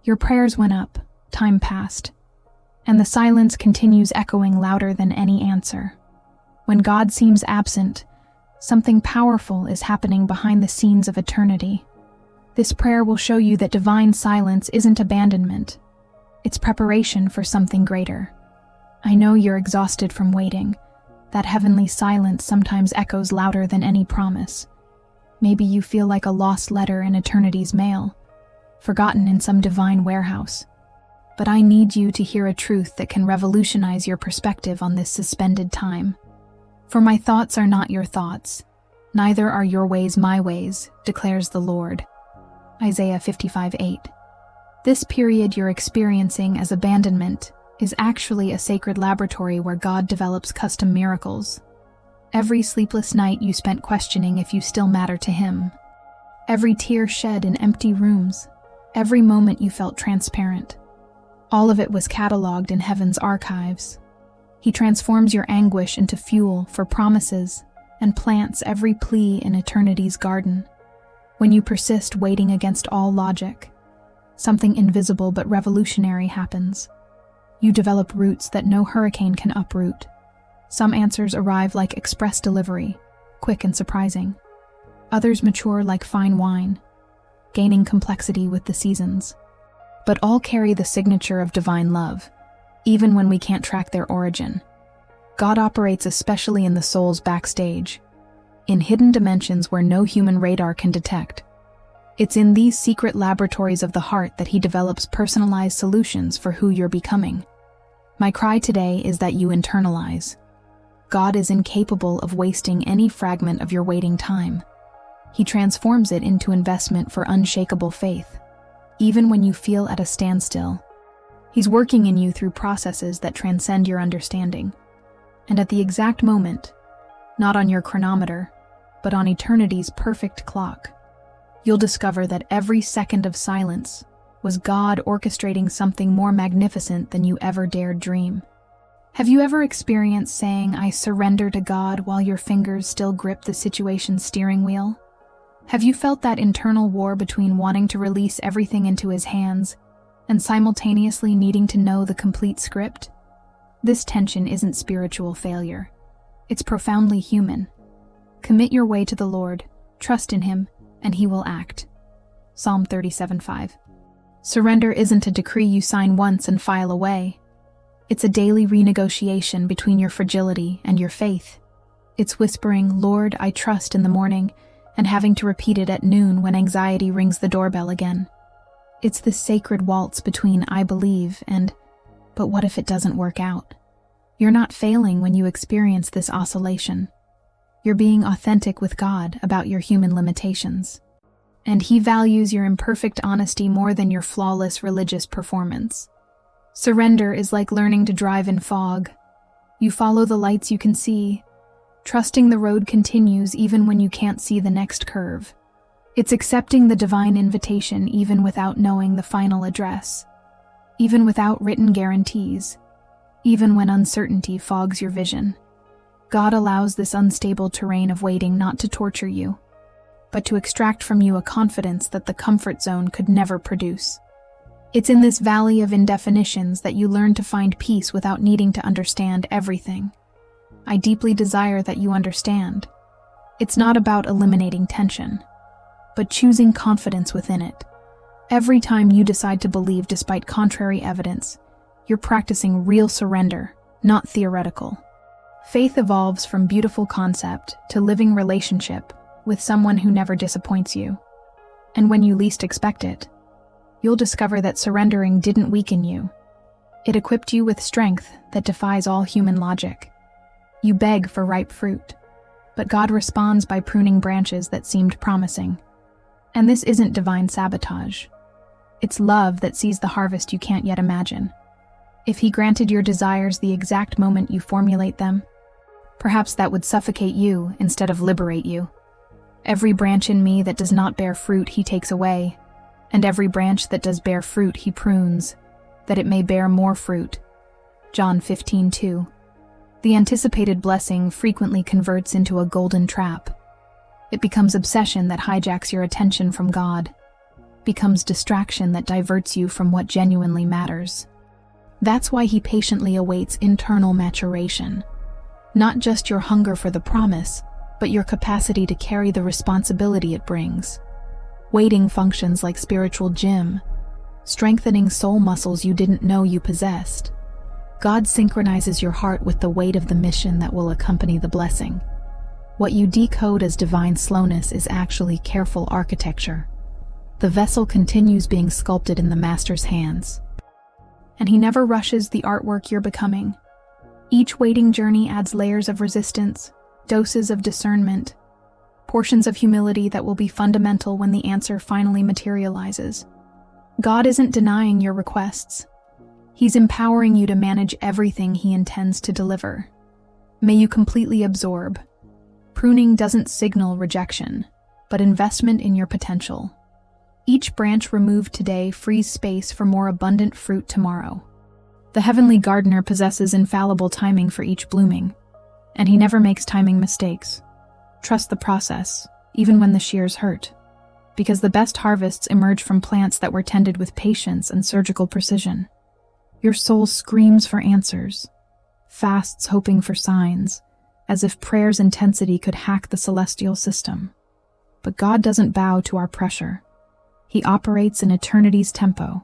Your prayers went up, time passed, and the silence continues echoing louder than any answer. When God seems absent, something powerful is happening behind the scenes of eternity. This prayer will show you that divine silence isn't abandonment. It's preparation for something greater. I know you're exhausted from waiting. That heavenly silence sometimes echoes louder than any promise. Maybe you feel like a lost letter in eternity's mail, forgotten in some divine warehouse. But I need you to hear a truth that can revolutionize your perspective on this suspended time. For my thoughts are not your thoughts, neither are your ways my ways, declares the Lord. Isaiah 55:8. This period you're experiencing as abandonment is actually a sacred laboratory where God develops custom miracles. Every sleepless night you spent questioning if you still matter to Him. Every tear shed in empty rooms. Every moment you felt transparent. All of it was cataloged in heaven's archives. He transforms your anguish into fuel for promises and plants every plea in eternity's garden. When you persist waiting against all logic, something invisible but revolutionary happens. You develop roots that no hurricane can uproot. Some answers arrive like express delivery, quick and surprising. Others mature like fine wine, gaining complexity with the seasons. But all carry the signature of divine love, even when we can't track their origin. God operates especially in the soul's backstage, in hidden dimensions where no human radar can detect. It's in these secret laboratories of the heart that He develops personalized solutions for who you're becoming. My cry today is that you internalize. God is incapable of wasting any fragment of your waiting time. He transforms it into investment for unshakable faith. Even when you feel at a standstill, He's working in you through processes that transcend your understanding. And at the exact moment, not on your chronometer, but on eternity's perfect clock, you'll discover that every second of silence was God orchestrating something more magnificent than you ever dared dream. Have you ever experienced saying, "I surrender to God," while your fingers still grip the situation's steering wheel? Have you felt that internal war between wanting to release everything into His hands and simultaneously needing to know the complete script? This tension isn't spiritual failure. It's profoundly human. Commit your way to the Lord, trust in Him, and He will act. Psalm 37:5. Surrender isn't a decree you sign once and file away. It's a daily renegotiation between your fragility and your faith. It's whispering, "Lord, I trust," in the morning, and having to repeat it at noon when anxiety rings the doorbell again. It's the sacred waltz between "I believe" and "but what if it doesn't work out?" You're not failing when you experience this oscillation. You're being authentic with God about your human limitations. And He values your imperfect honesty more than your flawless religious performance. Surrender is like learning to drive in fog. You follow the lights you can see, trusting the road continues even when you can't see the next curve. It's accepting the divine invitation even without knowing the final address, even without written guarantees, even when uncertainty fogs your vision. God allows this unstable terrain of waiting not to torture you, but to extract from you a confidence that the comfort zone could never produce. It's in this valley of indefinitions that you learn to find peace without needing to understand everything. I deeply desire that you understand. It's not about eliminating tension, but choosing confidence within it. Every time you decide to believe despite contrary evidence, you're practicing real surrender, not theoretical. Faith evolves from beautiful concept to living relationship with someone who never disappoints you. And when you least expect it, you'll discover that surrendering didn't weaken you. It equipped you with strength that defies all human logic. You beg for ripe fruit, but God responds by pruning branches that seemed promising. And this isn't divine sabotage. It's love that sees the harvest you can't yet imagine. If He granted your desires the exact moment you formulate them, perhaps that would suffocate you instead of liberate you. Every branch in me that does not bear fruit He takes away, and every branch that does bear fruit He prunes, that it may bear more fruit. John 15:2. The anticipated blessing frequently converts into a golden trap. It becomes obsession that hijacks your attention from God. becomes distraction that diverts you from what genuinely matters. That's why he patiently awaits internal maturation. Not just your hunger for the promise, but your capacity to carry the responsibility it brings. Waiting functions like spiritual gym, strengthening soul muscles you didn't know you possessed. God synchronizes your heart with the weight of the mission that will accompany the blessing. What you decode as divine slowness is actually careful architecture. The vessel continues being sculpted in the master's hands. And he never rushes the artwork you're becoming. Each waiting journey adds layers of resistance, doses of discernment, portions of humility that will be fundamental when the answer finally materializes. God isn't denying your requests. He's empowering you to manage everything he intends to deliver. May you completely absorb. Pruning doesn't signal rejection, but investment in your potential. Each branch removed today frees space for more abundant fruit tomorrow. The heavenly gardener possesses infallible timing for each blooming, and he never makes timing mistakes. Trust the process, even when the shears hurt, because the best harvests emerge from plants that were tended with patience and surgical precision. Your soul screams for answers, fasts hoping for signs, as if prayer's intensity could hack the celestial system. But God doesn't bow to our pressure. He operates in eternity's tempo.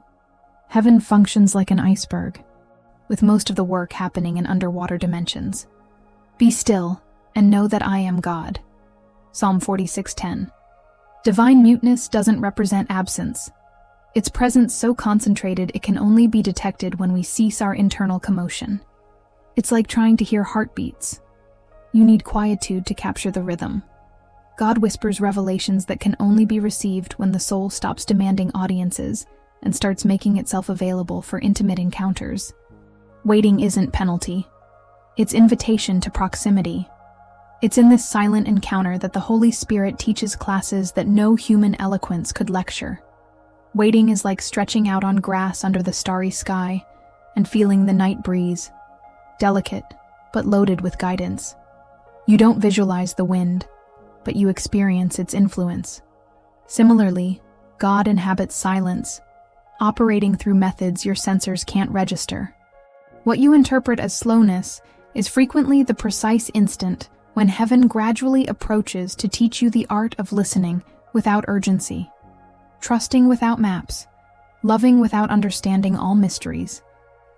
Heaven functions like an iceberg, with most of the work happening in underwater dimensions. Be still and know that I am God. Psalm 46:10. Divine muteness doesn't represent absence. Its presence so concentrated it can only be detected when we cease our internal commotion. It's like trying to hear heartbeats. You need quietude to capture the rhythm. God whispers revelations that can only be received when the soul stops demanding audiences and starts making itself available for intimate encounters. Waiting isn't penalty. It's invitation to proximity. It's in this silent encounter that the Holy Spirit teaches classes that no human eloquence could lecture. Waiting is like stretching out on grass under the starry sky and feeling the night breeze, delicate but loaded with guidance. You don't visualize the wind, but you experience its influence. Similarly, God inhabits silence, operating through methods your sensors can't register. What you interpret as slowness is frequently the precise instant when heaven gradually approaches to teach you the art of listening without urgency, trusting without maps, loving without understanding all mysteries.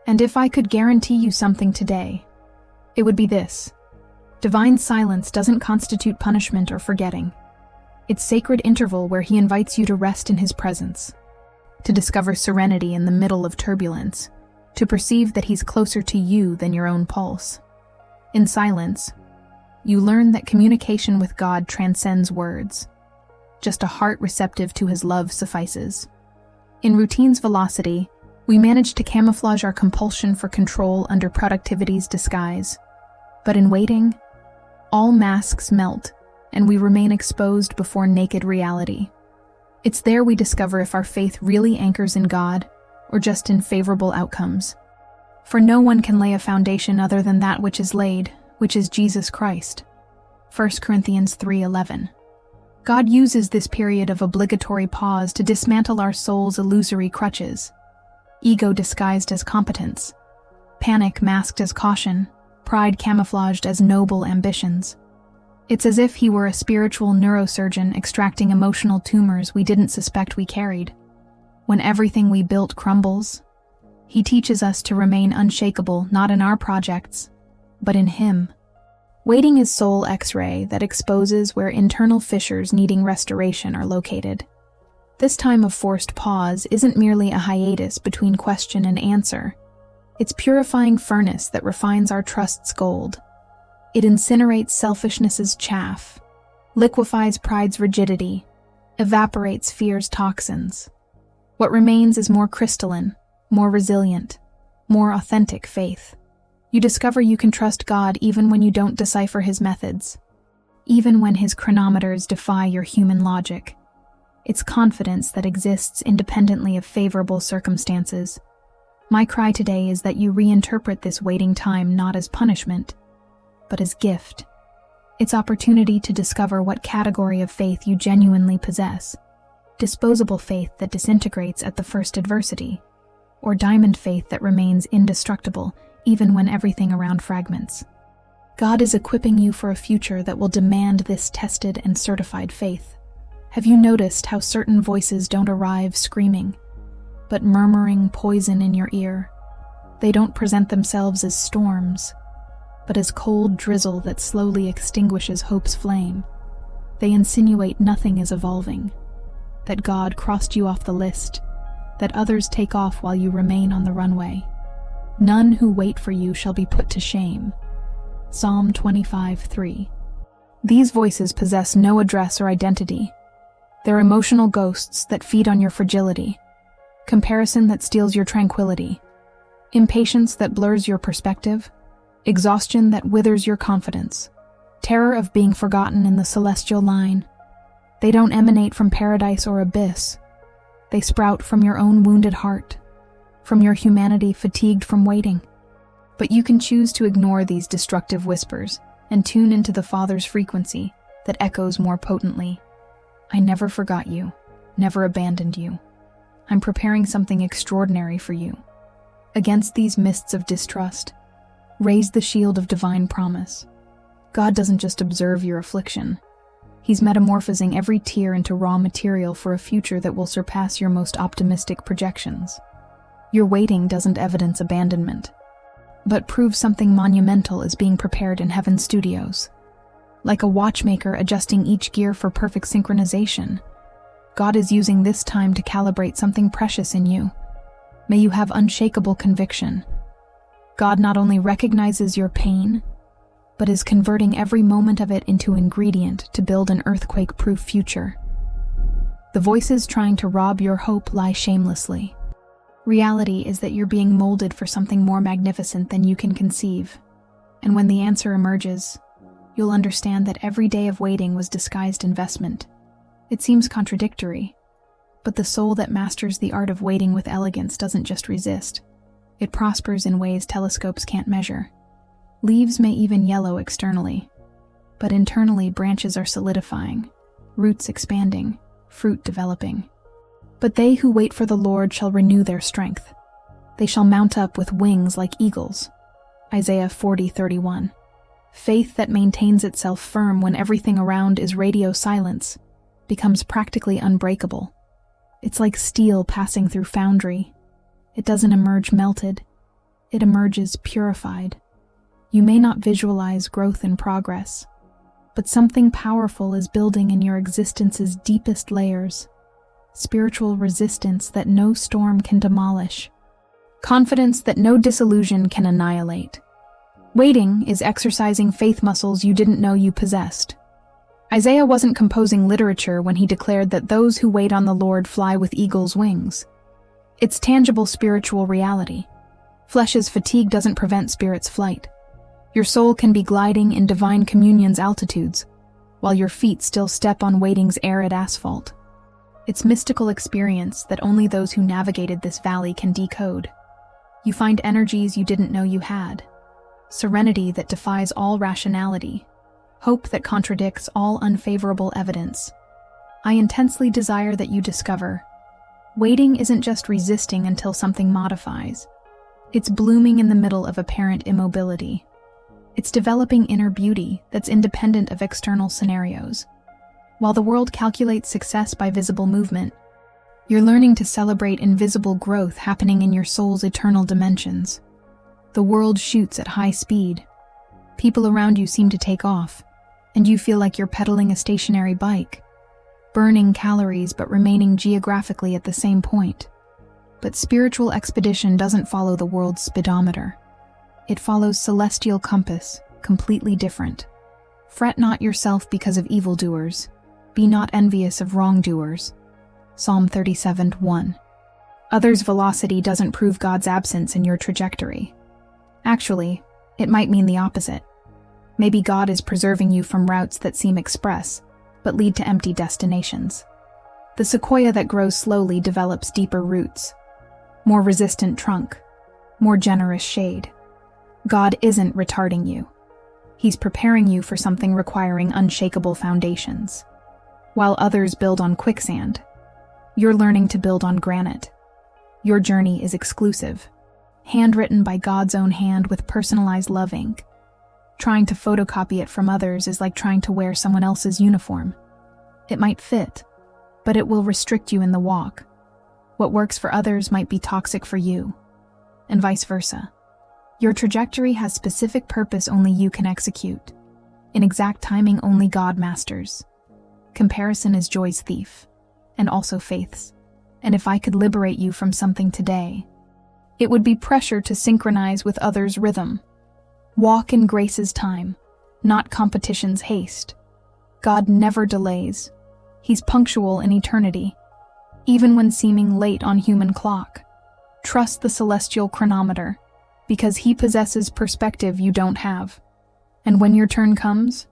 And if I could guarantee you something today, it would be this. Divine silence doesn't constitute punishment or forgetting. It's sacred interval where he invites you to rest in his presence, to discover serenity in the middle of turbulence, to perceive that he's closer to you than your own pulse. In silence, you learn that communication with God transcends words. Just a heart receptive to his love suffices. In routine's velocity, we manage to camouflage our compulsion for control under productivity's disguise. But in waiting, all masks melt, and we remain exposed before naked reality. It's there we discover if our faith really anchors in God or just in favorable outcomes. For no one can lay a foundation other than that which is laid, which is Jesus Christ. 1 Corinthians 3:11. God uses this period of obligatory pause to dismantle our soul's illusory crutches. Ego disguised as competence, panic masked as caution, pride camouflaged as noble ambitions. It's as if he were a spiritual neurosurgeon extracting emotional tumors we didn't suspect we carried. When everything we built crumbles, he teaches us to remain unshakable not in our projects, but in him. Waiting is soul X-ray that exposes where internal fissures needing restoration are located. This time of forced pause isn't merely a hiatus between question and answer. It's purifying furnace that refines our trust's gold. It incinerates selfishness's chaff, liquefies pride's rigidity, evaporates fear's toxins. What remains is more crystalline, more resilient, more authentic faith. You discover you can trust God even when you don't decipher his methods, even when his chronometers defy your human logic. It's confidence that exists independently of favorable circumstances. My cry today is that you reinterpret this waiting time not as punishment, but as gift. It's opportunity to discover what category of faith you genuinely possess. disposable faith that disintegrates at the first adversity, or diamond faith that remains indestructible even when everything around fragments. God is equipping you for a future that will demand this tested and certified faith. Have you noticed how certain voices don't arrive screaming, but murmuring poison in your ear? They don't present themselves as storms, but as cold drizzle that slowly extinguishes hope's flame. They insinuate nothing is evolving, that God crossed you off the list, that others take off while you remain on the runway. None who wait for you shall be put to shame. Psalm 25:3. These voices possess no address or identity. They're emotional ghosts that feed on your fragility, comparison that steals your tranquility, impatience that blurs your perspective, exhaustion that withers your confidence, terror of being forgotten in the celestial line. They don't emanate from paradise or abyss. They sprout from your own wounded heart, from your humanity fatigued from waiting. But you can choose to ignore these destructive whispers and tune into the Father's frequency that echoes more potently. I never forgot you, never abandoned you. I'm preparing something extraordinary for you. Against these mists of distrust, raise the shield of divine promise. God doesn't just observe your affliction. He's metamorphosing every tear into raw material for a future that will surpass your most optimistic projections. Your waiting doesn't evidence abandonment, but proves something monumental is being prepared in heaven's studios. Like a watchmaker adjusting each gear for perfect synchronization, God is using this time to calibrate something precious in you. May you have unshakable conviction. God not only recognizes your pain, but is converting every moment of it into ingredient to build an earthquake-proof future. The voices trying to rob your hope lie shamelessly. Reality is that you're being molded for something more magnificent than you can conceive. And when the answer emerges, you'll understand that every day of waiting was disguised investment. It seems contradictory, but the soul that masters the art of waiting with elegance doesn't just resist. It prospers in ways telescopes can't measure. Leaves may even yellow externally, but internally branches are solidifying, roots expanding, fruit developing. But they who wait for the Lord shall renew their strength. They shall mount up with wings like eagles. Isaiah 40:31. Faith that maintains itself firm when everything around is radio silence becomes practically unbreakable. It's like steel passing through foundry. It doesn't emerge melted. It emerges purified. You may not visualize growth and progress, but something powerful is building in your existence's deepest layers. Spiritual resistance that no storm can demolish. Confidence that no disillusion can annihilate. Waiting is exercising faith muscles you didn't know you possessed. Isaiah wasn't composing literature when he declared that those who wait on the Lord fly with eagle's wings. It's tangible spiritual reality. Flesh's fatigue doesn't prevent spirit's flight. Your soul can be gliding in divine communion's altitudes, while your feet still step on waiting's arid asphalt. It's mystical experience that only those who navigated this valley can decode. You find energies you didn't know you had, serenity that defies all rationality, hope that contradicts all unfavorable evidence. I intensely desire that you discover, waiting isn't just resisting until something modifies. It's blooming in the middle of apparent immobility. It's developing inner beauty that's independent of external scenarios. While the world calculates success by visible movement, you're learning to celebrate invisible growth happening in your soul's eternal dimensions. The world shoots at high speed. People around you seem to take off, and you feel like you're pedaling a stationary bike, burning calories but remaining geographically at the same point. But spiritual expedition doesn't follow the world's speedometer. It follows celestial compass, completely different. Fret not yourself because of evildoers. Be not envious of wrongdoers. Psalm 37:1. Others' velocity doesn't prove God's absence in your trajectory. Actually, it might mean the opposite. Maybe God is preserving you from routes that seem express, but lead to empty destinations. The sequoia that grows slowly develops deeper roots, more resistant trunk, more generous shade. God isn't retarding you. He's preparing you for something requiring unshakable foundations. While others build on quicksand, You're learning to build on granite. Your journey is exclusive, handwritten by God's own hand with personalized love ink. Trying to photocopy it from others is like trying to wear someone else's uniform. It might fit, but it will restrict you in the walk. What works for others might be toxic for you, and vice versa. Your trajectory has specific purpose only you can execute. In exact timing only God masters. Comparison is joy's thief, and also faith's. And if I could liberate you from something today, it would be pressure to synchronize with others' rhythm. Walk in grace's time, not competition's haste. God never delays. He's punctual in eternity, even when seeming late on human clock. Trust the celestial chronometer, because he possesses perspective you don't have. And when your turn comes,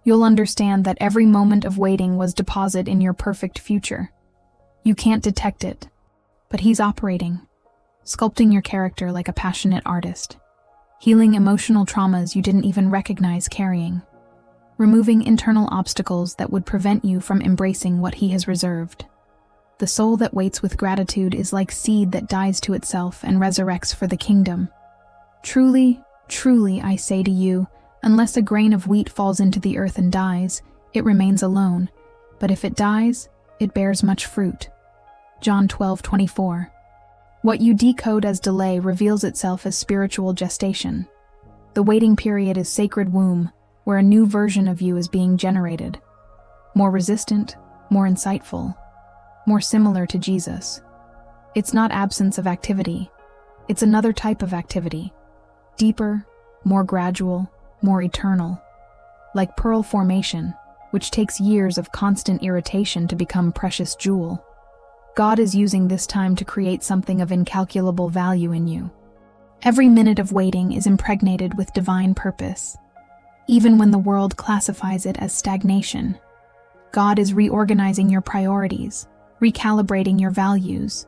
you'll understand that every moment of waiting was deposited in your perfect future. You can't detect it, but he's operating, sculpting your character like a passionate artist, healing emotional traumas you didn't even recognize carrying, removing internal obstacles that would prevent you from embracing what he has reserved. The soul that waits with gratitude is like seed that dies to itself and resurrects for the kingdom. Truly, truly, I say to you, unless a grain of wheat falls into the earth and dies, it remains alone, but if it dies, it bears much fruit. John 12:24. What you decode as delay reveals itself as spiritual gestation. The waiting period is sacred womb, where a new version of you is being generated. More resistant, more insightful, more similar to Jesus. It's not absence of activity. It's another type of activity. Deeper, more gradual, more eternal. Like pearl formation, which takes years of constant irritation to become precious jewel. God is using this time to create something of incalculable value in you. Every minute of waiting is impregnated with divine purpose. Even when the world classifies it as stagnation, God is reorganizing your priorities, recalibrating your values,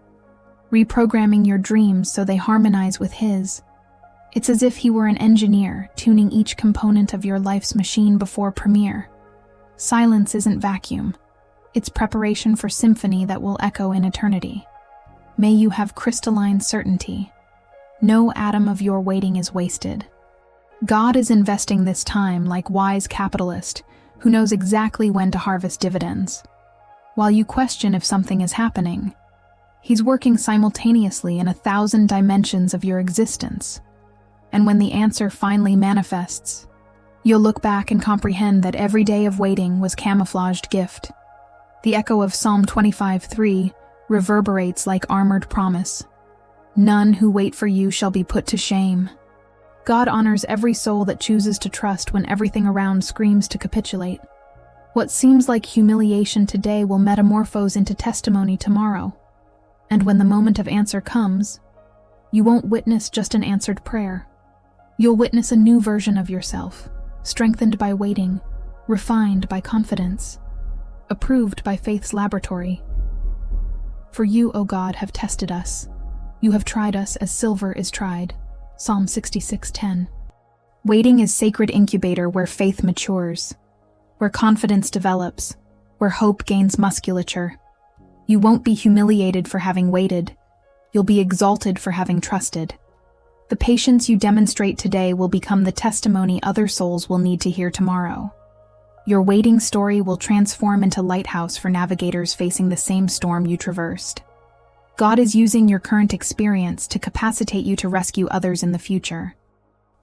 reprogramming your dreams so they harmonize with His. It's as if He were an engineer tuning each component of your life's machine before premiere. Silence isn't vacuum. It's preparation for symphony that will echo in eternity. May you have crystalline certainty. No atom of your waiting is wasted. God is investing this time like wise capitalist who knows exactly when to harvest dividends. While you question if something is happening, He's working simultaneously in 1,000 dimensions of your existence. And when the answer finally manifests, you'll look back and comprehend that every day of waiting was camouflaged gift. The echo of Psalm 25:3 reverberates like armored promise. None who wait for you shall be put to shame. God honors every soul that chooses to trust when everything around screams to capitulate. What seems like humiliation today will metamorphose into testimony tomorrow. And when the moment of answer comes, you won't witness just an answered prayer. You'll witness a new version of yourself, strengthened by waiting, refined by confidence, approved by faith's laboratory. For you, O God, have tested us. You have tried us as silver is tried. Psalm 66:10. Waiting is sacred incubator where faith matures, where confidence develops, where hope gains musculature. You won't be humiliated for having waited. You'll be exalted for having trusted. The patience you demonstrate today will become the testimony other souls will need to hear tomorrow. Your waiting story will transform into lighthouse for navigators facing the same storm you traversed. God is using your current experience to capacitate you to rescue others in the future.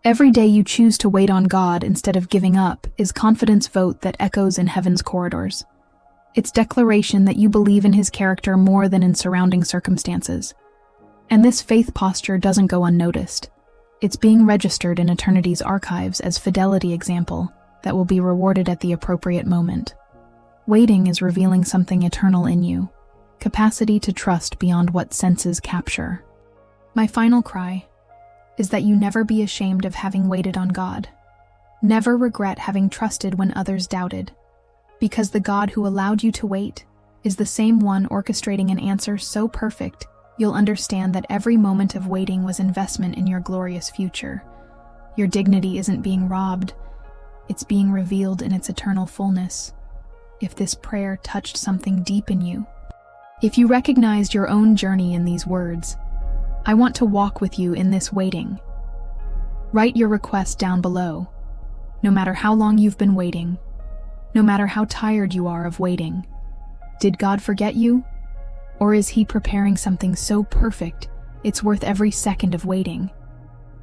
Every day you choose to wait on God instead of giving up is confidence vote that echoes in heaven's corridors. It's declaration that you believe in His character more than in surrounding circumstances. And this faith posture doesn't go unnoticed. It's being registered in eternity's archives as fidelity example that will be rewarded at the appropriate moment. Waiting is revealing something eternal in you, capacity to trust beyond what senses capture. My final cry is that you never be ashamed of having waited on God. Never regret having trusted when others doubted, because the God who allowed you to wait is the same one orchestrating an answer so perfect you'll understand that every moment of waiting was investment in your glorious future. Your dignity isn't being robbed, it's being revealed in its eternal fullness. If this prayer touched something deep in you, If you recognized your own journey in these words, I want to walk with you in this waiting. Write your request down below. No matter how long you've been waiting, no matter how tired you are of waiting, did God forget you? Or is He preparing something so perfect it's worth every second of waiting?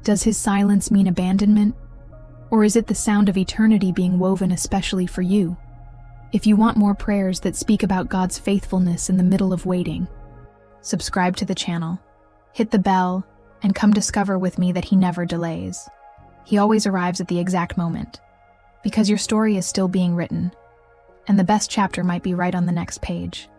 Does His silence mean abandonment? Or is it the sound of eternity being woven especially for you? If you want more prayers that speak about God's faithfulness in the middle of waiting, subscribe to the channel, hit the bell, and come discover with me that He never delays. He always arrives at the exact moment, because your story is still being written, and the best chapter might be right on the next page.